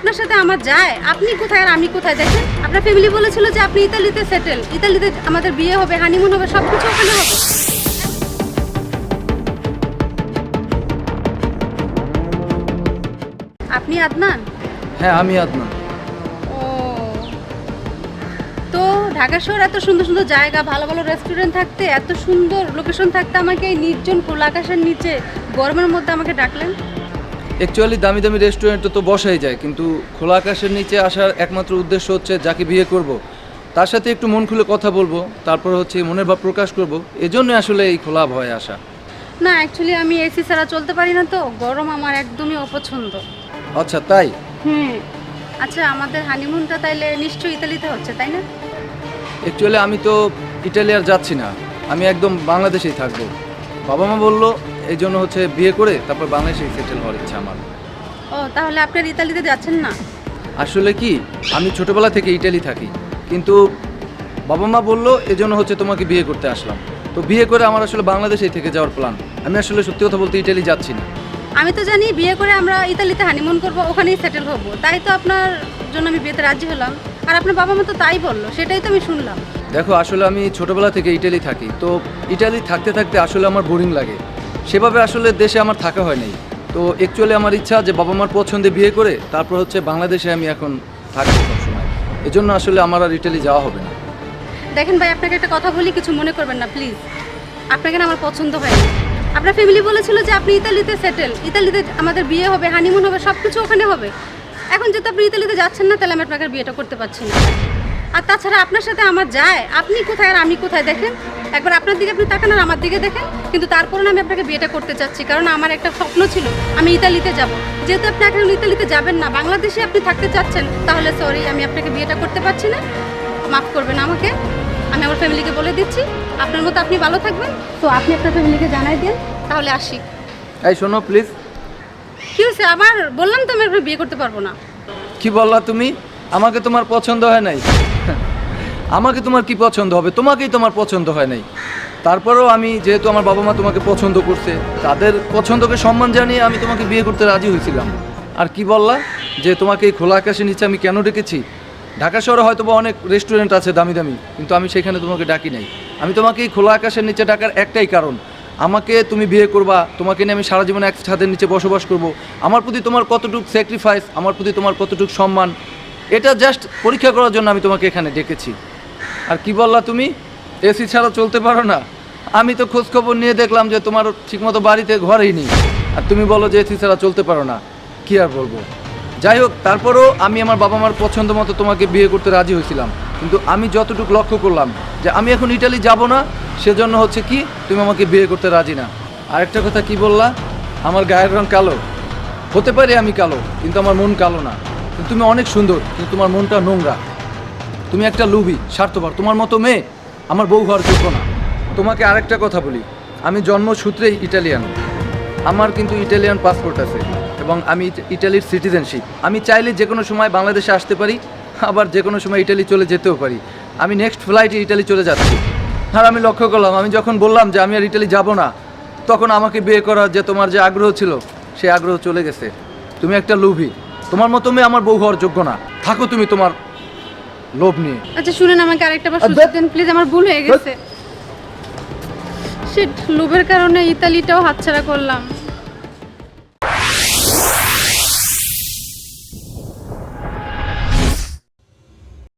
আপনার সাথে আমার যায়, আপনি কোথায় আর আমি কোথায়? দেখেন, আপনার ফ্যামিলি বলেছিল যে আপনি ইতালিতে সেটেল, ইতালিতে আমাদের বিয়ে হবে, হানিমুন হবে, সব কিছু ওখানে হবে। আপনি আদনান? হ্যাঁ, আমি আদনান। ও, তো ঢাকা শহর এত সুন্দর সুন্দর জায়গা, ভালো ভালো রেস্টুরেন্ট থাকতে, এত সুন্দর লোকেশন থাকতে আমাকে এই নির্জন খোলা আকাশের নিচে গরমের মধ্যে আমাকে ডাকলেন? অ্যাকচুয়ালি দামি দামি রেস্টুরেন্টে তো বসাই যায়, কিন্তু খোলা আকাশের নিচে আসার একমাত্র উদ্দেশ্য হচ্ছে যাকে বিয়ে করব তার সাথে একটু মন খুলে কথা বলবো, তারপর হচ্ছে মনের ভাব প্রকাশ করব, এজন্য আসলে এই খোলা ভয়ে আসা। না, অ্যাকচুয়ালি আমি এসি ছাড়া চলতে পারি না, তো গরম আমার একদমই অপছন্দ। আচ্ছা, তাই? হুম। আচ্ছা, আমাদের হানিমুনটা তাইলে নিশ্চয়ই ইতালিতে হচ্ছে, তাই না? অ্যাকচুয়ালি আমি তো ইটালি আর যাচ্ছি না, আমি একদম বাংলাদেশেই থাকবো। বাবা মা বললো এই জন্য হচ্ছে বিয়ে করে তারপর বাংলাদেশেই সেটেল হওয়ার ইচ্ছা আমার। ও, তাহলে আপনার ইতালিতে যাচ্ছেন না? আসলে কি, আমি ছোটবেলা থেকে ইটালি থাকি, কিন্তু বাবা মা বললো এজন্য হচ্ছে তোমাকে বিয়ে করতে আসলাম। তো বিয়ে করে আমার আসলে বাংলাদেশেই থেকে যাওয়ার প্ল্যান। আমি আসলে সত্যি কথা বলতে ইটালি যাচ্ছি না। আমি তো জানি বিয়ে করে আমরা ইতালিতে হানিমুন করব, ওখানেই সেটেল হব, তাই তো আপনার জন্য আমি বিয়েতে রাজি হলাম। আর আপনার বাবা মা তো তাই বললো, সেটাই তো আমি শুনলাম। দেখো, আসলে আমি ছোটবেলা থেকে ইটালি থাকি, তো ইটালি থাকতে থাকতে আসলে আমার বোরিং লাগে, সেভাবে আসলে দেশে আমার থাকা হয় নাই। তো অ্যাকচুয়ালি আমার ইচ্ছা যে বাবা মার পছন্দে বিয়ে করে তারপর হচ্ছে বাংলাদেশে আমি এখন থাকবো সবসময়, এজন্য আসলে আমার আর ইটালি যাওয়া হবে না। দেখেন ভাই, আপনাকে একটা কথা বলি, কিছু মনে করবেন না প্লিজ। আপনাকে না আমার পছন্দ হয়নি। আপনার ফ্যামিলি বলেছিল যে আপনি ইতালিতে সেটেল, ইতালিতে আমাদের বিয়ে হবে, হানিমুন হবে, সব কিছু ওখানে হবে। এখন যেহেতু আপনি ইতালিতে যাচ্ছেন না, তাহলে আমি আপনাকে বিয়েটা করতে পারছি না। আর তাছাড়া আপনার সাথে আমার যায়, আপনি কোথায় আর আমি কোথায়? দেখেন, একবার আপনার দিকে আপনি তাকান আর আমার দিকে দেখেন, কিন্তু তারপরে আমি আপনাকে বিয়েটা করতে চাচ্ছি, কারণ আমার একটা স্বপ্ন ছিল আমি ইতালিতে যাব। যেহেতু আপনি এখন ইতালিতে যাবেন না, বাংলাদেশে আপনি থাকতে চাচ্ছেন, তাহলে সরি, আমি আপনাকে বিয়েটা করতে পারছি না। মাফ করবেন আমাকে। আমি আমার ফ্যামিলিকে বলে দিচ্ছি, আপনার মতো আপনি ভালো থাকবেন, তো আপনি আপনার ফ্যামিলিকে জানাই দিন। তাহলে আসি। এই শোনো প্লিজ। কি হয়েছে আবার? বললাম তো আমি আপনার বিয়ে করতে পারবো না। কি বললা তুমি? আমাকে তোমার পছন্দ হয় নাই? আমাকে তোমার কি পছন্দ হবে? তোমাকেই তোমার পছন্দ হয় নাই। তারপরেও আমি, যেহেতু আমার বাবা মা তোমাকে পছন্দ করছে, তাদের পছন্দকে সম্মান জানিয়ে আমি তোমাকে বিয়ে করতে রাজি হয়েছিলাম। আর কি বললা যে তোমাকে এই খোলা আকাশের নিচে আমি কেন ডেকেছি? ঢাকা শহরে হয়তো বা অনেক রেস্টুরেন্ট আছে দামি দামি, কিন্তু আমি সেখানে তোমাকে ডাকি নাই। আমি তোমাকে এই খোলা আকাশের নিচে ডাকার একটাই কারণ, আমাকে তুমি বিয়ে করবা, তোমাকে নিয়ে আমি সারা জীবন এক ছাদের নিচে বসবাস করব। আমার প্রতি তোমার কতটুকু স্যাক্রিফাইস, আমার প্রতি তোমার কতটুকু সম্মান, এটা জাস্ট পরীক্ষা করার জন্য আমি তোমাকে এখানে ডেকেছি। আর কি বললা তুমি? এসি ছাড়া চলতে পারো না? আমি তো খোঁজখবর নিয়ে দেখলাম যে তোমার ঠিকমতো বাড়িতে ঘরেই নেই, আর তুমি বলো যে এসি ছাড়া চলতে পারো না। কি আর বলবো। যাই হোক, তারপরও আমি আমার বাবা মার পছন্দ মতো তোমাকে বিয়ে করতে রাজি হয়েছিলাম, কিন্তু আমি যতটুকু লক্ষ্য করলাম যে আমি এখন ইটালি যাব না, সেজন্য হচ্ছে কি তুমি আমাকে বিয়ে করতে রাজি না। আরেকটা কথা, কি বললা আমার গায়ের রং কালো? হতে পারে আমি কালো, কিন্তু আমার মন কালো না। কিন্তু তুমি অনেক সুন্দর, কিন্তু তোমার মনটা নোংরা। তুমি একটা লোভী, স্বার্থপর। তোমার মতো মেয়ে আমার বউ হওয়ার যোগ্য না। তোমাকে আরেকটা কথা বলি, আমি জন্মসূত্রেই ইটালিয়ান। আমার কিন্তু ইটালিয়ান পাসপোর্ট আছে এবং আমি ইটালির সিটিজেনশিপ। আমি চাইলে যে কোনো সময় বাংলাদেশে আসতে পারি, আবার যে কোনো সময় ইটালি চলে যেতেও পারি। আমি নেক্সট ফ্লাইটে ইটালি চলে যাচ্ছি। আর আমি লক্ষ্য করলাম, আমি যখন বললাম যে আমি আর ইটালি যাব না, তখন আমাকে বিয়ে করার যে তোমার যে আগ্রহ ছিল, সেই আগ্রহ চলে গেছে। তুমি একটা লোভী, তোমার মতো মেয়ে আমার বউ হওয়ার যোগ্য না। থাকো তুমি তোমার লোভ নিয়ে। আচ্ছা শুনেন, আমাকে আরেকটা বার সুযোগ দেন প্লিজ, আমার ভুল হয়ে গেছে। শিট, লোভের কারণে ইতালিটাও হাতছাড়া করলাম।